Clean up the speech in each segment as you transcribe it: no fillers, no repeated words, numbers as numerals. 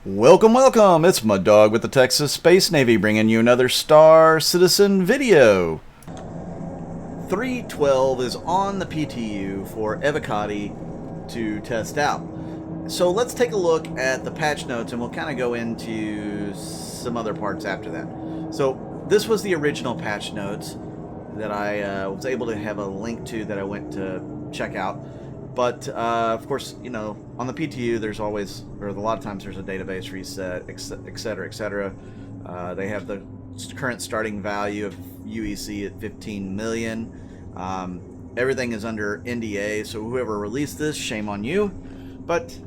Welcome, welcome! It's my dog with the TexasSpaceNavy bringing you another Star Citizen video. 3.12 is on the PTU for Evocati to test out. So let's take a look at the patch notes and we'll kind of go into some other parts after that. So this was the original patch notes that I was able to have a link to that I went to check out. But, of course, you know, on the PTU, there's always, or a lot of times there's a database reset, etc., etc. They have the current starting value of UEC at 15 million. Everything is under NDA, so whoever released this, shame on you. But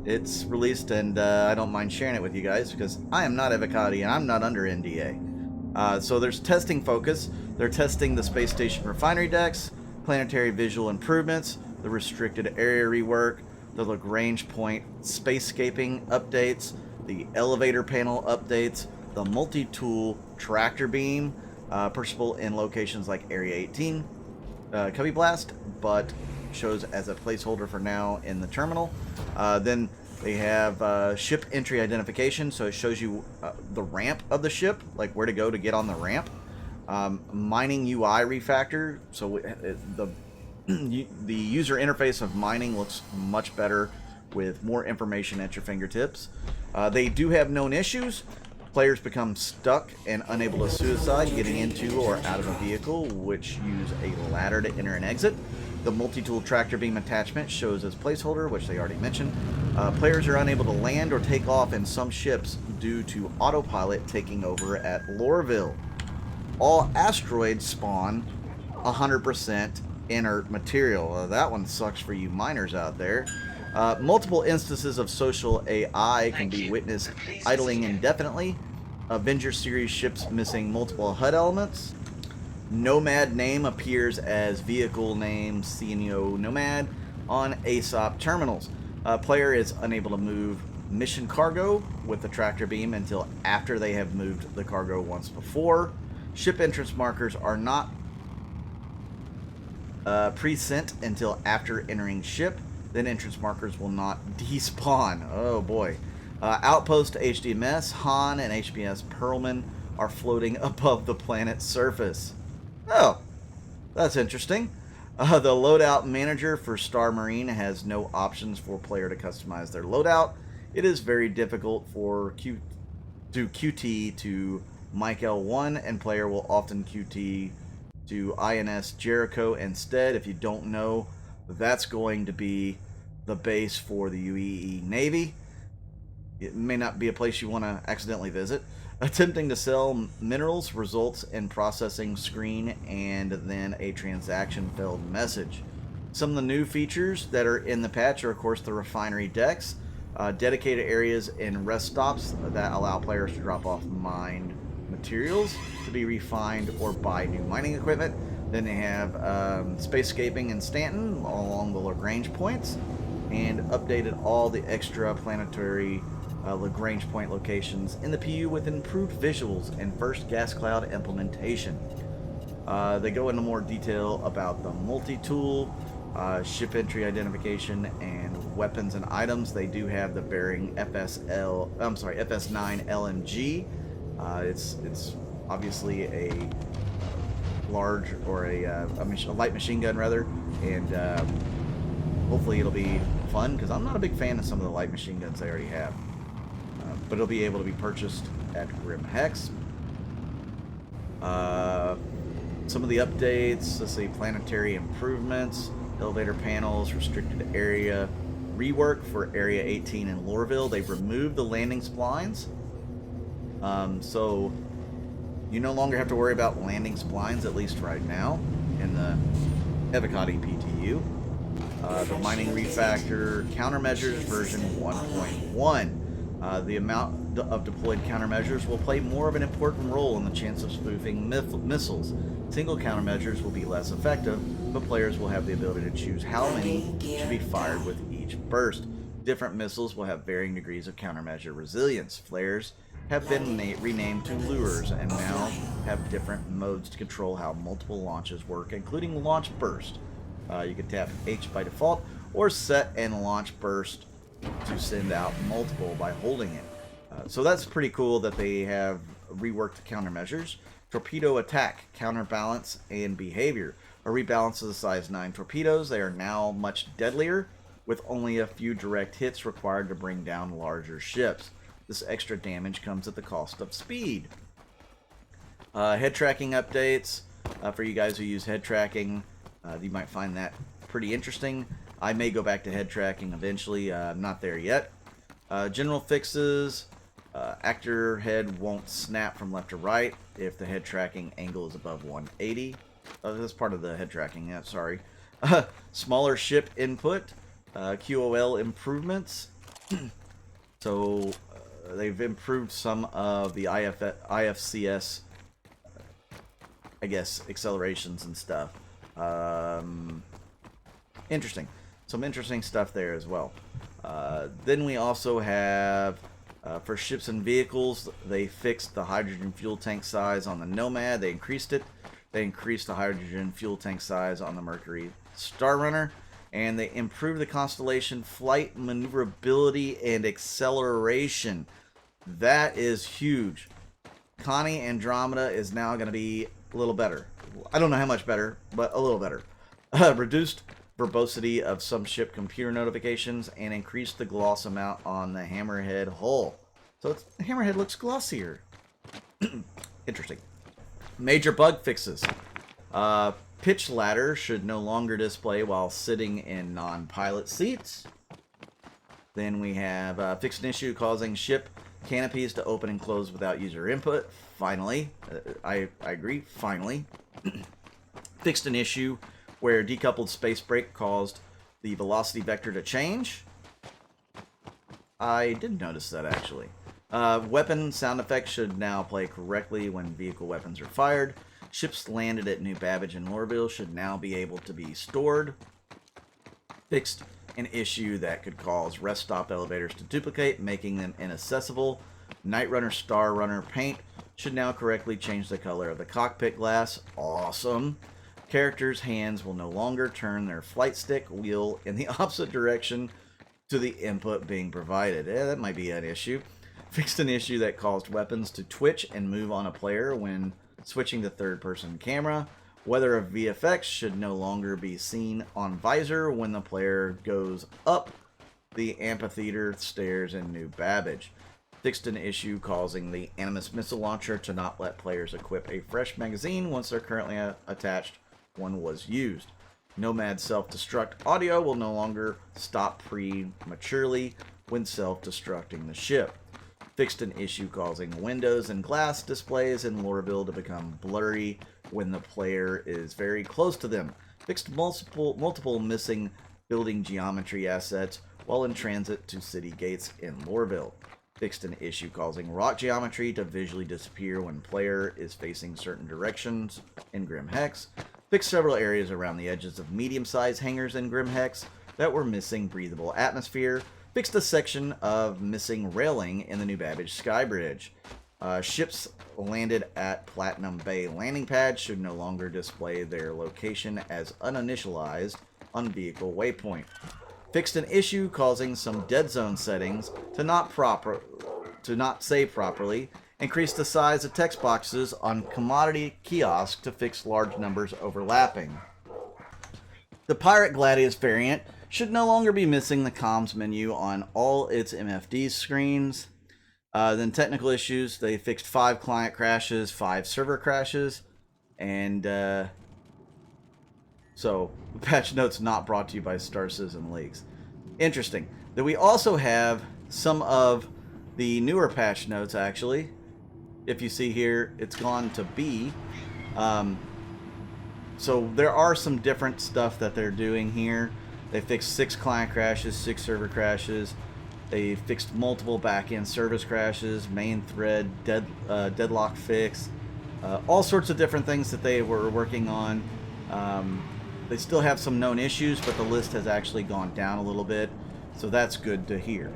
it's released, and I don't mind sharing it with you guys, because I am not Evocati, and I'm not under NDA. So there's testing focus. They're testing the space station refinery decks, planetary visual improvements, the restricted area rework, the Lagrange point spacescaping updates, the elevator panel updates, the multi-tool tractor beam, purchasable in locations like Area 18, Cubby Blast, but shows as a placeholder for now in the terminal. Then they have ship entry identification, so it shows you the ramp of the ship, like where to go to get on the ramp. Mining UI refactor, so the user interface of mining looks much better with more information at your fingertips. They do have known issues. Players become stuck and unable to suicide getting into or out of a vehicle, which use a ladder to enter and exit. The multi-tool tractor beam attachment shows as placeholder, which they already mentioned. Players are unable to land or take off in some ships due to autopilot taking over at Lorville. All asteroids spawn 100% inert material. That one sucks for you miners out there. Multiple instances of social AI can be witnessed idling indefinitely. Avenger series ships missing multiple HUD elements. Nomad name appears as vehicle name CNO Nomad on ASOP terminals. Player is unable to move mission cargo with the tractor beam until after they have moved the cargo once before. Ship entrance markers are not pre-sent until after entering ship. Then entrance markers will not despawn. Oh boy. Outpost HDMS, Han, and HMS Perlman are floating above the planet's surface. Oh, that's interesting. The loadout manager for Star Marine has no options for player to customize their loadout. It is very difficult for QT to Mike L1, and player will often QT to INS Jericho instead. If you don't know, that's going to be the base for the UEE Navy. It may not be a place you want to accidentally visit. Attempting to sell minerals results in processing screen and then a transaction failed message. Some of the new features that are in the patch are, of course, the refinery decks, dedicated areas and rest stops that allow players to drop off mined materials to be refined or buy new mining equipment. Then they have spacescaping in Stanton along the Lagrange points, and updated all the extra planetary Lagrange point locations in the PU with improved visuals and first gas cloud implementation. They go into more detail about the multi-tool, ship entry identification, and weapons and items. They do have the bearing FS9 LMG. It's obviously a large, or a light machine gun rather, and hopefully it'll be fun, because I'm not a big fan of some of the light machine guns they already have, but it'll be able to be purchased at Grim Hex. Some of the updates, let's see, planetary improvements, elevator panels, restricted area rework for Area 18 in Lorville. They've removed the landing splines. So you no longer have to worry about landing splines, at least right now, in the Evocati PTU. The mining refactor countermeasures version 1.1. The amount of deployed countermeasures will play more of an important role in the chance of spoofing missiles. Single countermeasures will be less effective, but players will have the ability to choose how many should be fired with each burst. Different missiles will have varying degrees of countermeasure resilience. Flares have been renamed to lures and now have different modes to control how multiple launches work, including launch burst. You can tap H by default or set and launch burst to send out multiple by holding it. So that's pretty cool that they have reworked the countermeasures. Torpedo attack, counterbalance, and behavior. A rebalance of the size 9 torpedoes. They are now much deadlier, with only a few direct hits required to bring down larger ships. This extra damage comes at the cost of speed. Head tracking updates. For you guys who use head tracking, you might find that pretty interesting. I may go back to head tracking eventually. I'm not there yet. General fixes. Actor head won't snap from left to right if the head tracking angle is above 180. That's part of the head tracking, yeah, sorry. Smaller ship input. QOL improvements. So they've improved some of the IFCS, I guess, accelerations and stuff. Interesting. Some interesting stuff there as well. Then we also have, for ships and vehicles, they fixed the hydrogen fuel tank size on the Nomad. They increased it. They increased the hydrogen fuel tank size on the Mercury Star Runner. And they improved the Constellation flight maneuverability and acceleration. That is huge. Connie Andromeda is now going to be a little better. I don't know how much better, but a little better. Reduced verbosity of some ship computer notifications and increased the gloss amount on the Hammerhead hull. So the Hammerhead looks glossier. Interesting. Major bug fixes. Pitch ladder should no longer display while sitting in non-pilot seats. Then we have fixed an issue causing ship canopies to open and close without user input. Finally, I agree, finally. Fixed an issue where decoupled space brake caused the velocity vector to change. I did notice that, actually. Weapon sound effects should now play correctly when vehicle weapons are fired. Ships landed at New Babbage and Lorville should now be able to be stored. Fixed an issue that could cause rest stop elevators to duplicate, making them inaccessible. Night Runner Star Runner paint should now correctly change the color of the cockpit glass. Awesome. Characters' hands will no longer turn their flight stick wheel in the opposite direction to the input being provided. That might be an issue. Fixed an issue that caused weapons to twitch and move on a player when switching to third-person camera. Weather of VFX should no longer be seen on visor when the player goes up the amphitheater stairs in New Babbage. Fixed an issue causing the Animus missile launcher to not let players equip a fresh magazine once their currently attached one was used. Nomad self-destruct audio will no longer stop prematurely when self-destructing the ship. Fixed an issue causing windows and glass displays in Lorville to become blurry when the player is very close to them. Fixed multiple missing building geometry assets while in transit to city gates in Lorville. Fixed an issue causing rock geometry to visually disappear when player is facing certain directions in Grim Hex. Fixed several areas around the edges of medium-sized hangars in Grim Hex that were missing breathable atmosphere. Fixed a section of missing railing in the New Babbage Sky Bridge. Ships landed at Platinum Bay landing pad should no longer display their location as uninitialized on vehicle waypoint. Fixed an issue causing some dead zone settings to not save properly. Increased the size of text boxes on commodity kiosk to fix large numbers overlapping. The Pirate Gladius variant should no longer be missing the comms menu on all its MFD screens. Then technical issues, they fixed 5 client crashes, 5 server crashes, and so patch notes not brought to you by Star Citizen Leaks. Interesting. Then we also have some of the newer patch notes, actually. If you see here, it's gone to B. So there are some different stuff that they're doing here. They fixed 6 client crashes, 6 server crashes. They fixed multiple back-end service crashes, main thread, deadlock fix, all sorts of different things that they were working on. They still have some known issues, but the list has actually gone down a little bit, so that's good to hear.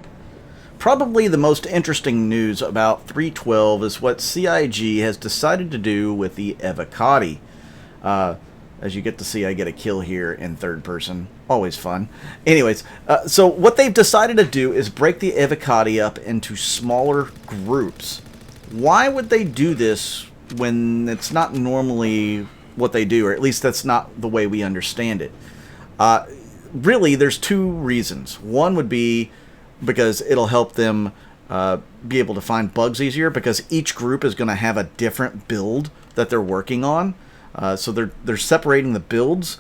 Probably the most interesting news about 3.12 is what CIG has decided to do with the Evocati. As you get to see, I get a kill here in third person. Always fun. Anyways, so what they've decided to do is break the Evocati up into smaller groups. Why would they do this when it's not normally what they do, or at least that's not the way we understand it? Really, there's two reasons. One would be because it'll help them be able to find bugs easier, because each group is going to have a different build that they're working on. So they're separating the builds.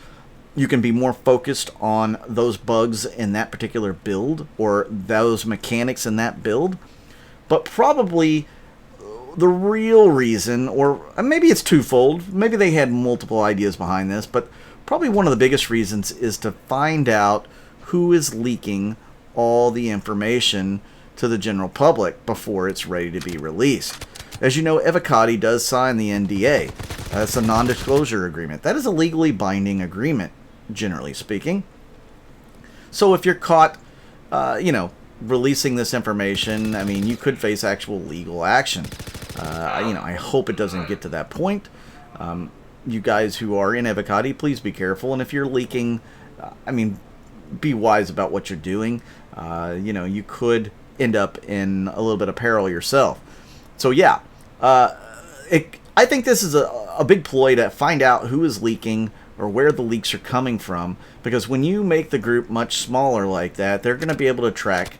You can be more focused on those bugs in that particular build, or those mechanics in that build. But probably the real reason, or maybe it's twofold, maybe they had multiple ideas behind this, but probably one of the biggest reasons is to find out who is leaking all the information to the general public before it's ready to be released. As you know, Evocati does sign the NDA. That's a non-disclosure agreement. That is a legally binding agreement, generally speaking. So if you're caught, releasing this information, I mean, you could face actual legal action. I hope it doesn't get to that point. You guys who are in Evocati, please be careful. And if you're leaking, be wise about what you're doing. You could end up in a little bit of peril yourself. So yeah, I think this is a big ploy to find out who is leaking or where the leaks are coming from, because when you make the group much smaller like that, they're going to be able to track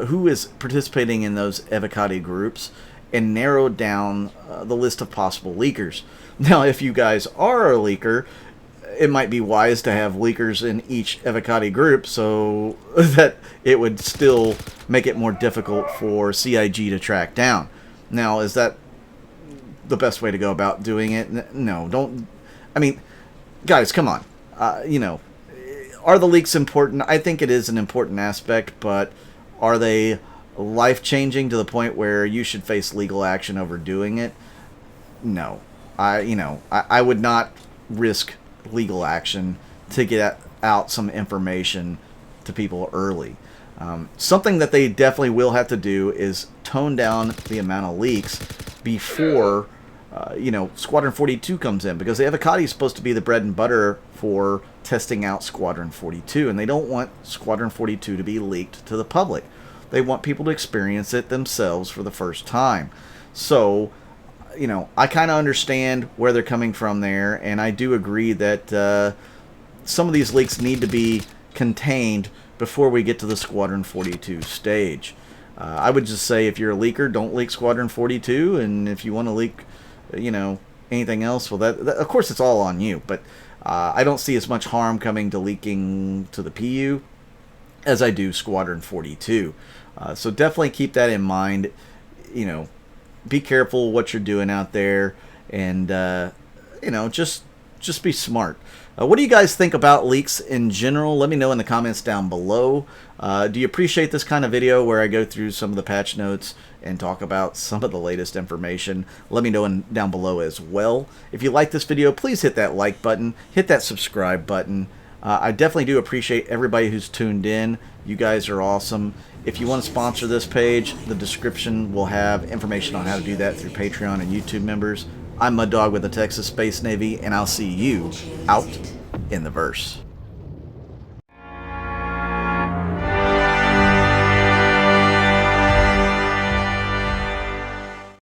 who is participating in those Evocati groups and narrow down the list of possible leakers. Now, if you guys are a leaker, it might be wise to have leakers in each Evocati group so that it would still make it more difficult for CIG to track down. Now, is that the best way to go about doing it? No, don't. I mean, guys, come on. Are the leaks important? I think it is an important aspect, but are they life-changing to the point where you should face legal action over doing it? No. I would not risk legal action to get out some information to people early. Something that they definitely will have to do is tone down the amount of leaks before Squadron 42 comes in, because the Evocati is supposed to be the bread and butter for testing out Squadron 42, and they don't want Squadron 42 to be leaked to the public. They want people to experience it themselves for the first time. So, I kind of understand where they're coming from there, and I do agree that some of these leaks need to be contained before we get to the Squadron 42 stage. I would just say, if you're a leaker, don't leak Squadron 42, and if you want to leak, anything else, well, that of course it's all on you. But I don't see as much harm coming to leaking to the PU as I do Squadron 42. So definitely keep that in mind. Be careful what you're doing out there, and just be smart. What do you guys think about leaks in general? Let me know in the comments down below. Do you appreciate this kind of video where I go through some of the patch notes and talk about some of the latest information? Let me know down below as well. If you like this video, please hit that like button, hit that subscribe button. I definitely do appreciate everybody who's tuned in. You guys are awesome. If you want to sponsor this page, the description will have information on how to do that through Patreon and YouTube members. I'm Mud Dog with the Texas Space Navy, and I'll see you out in the verse.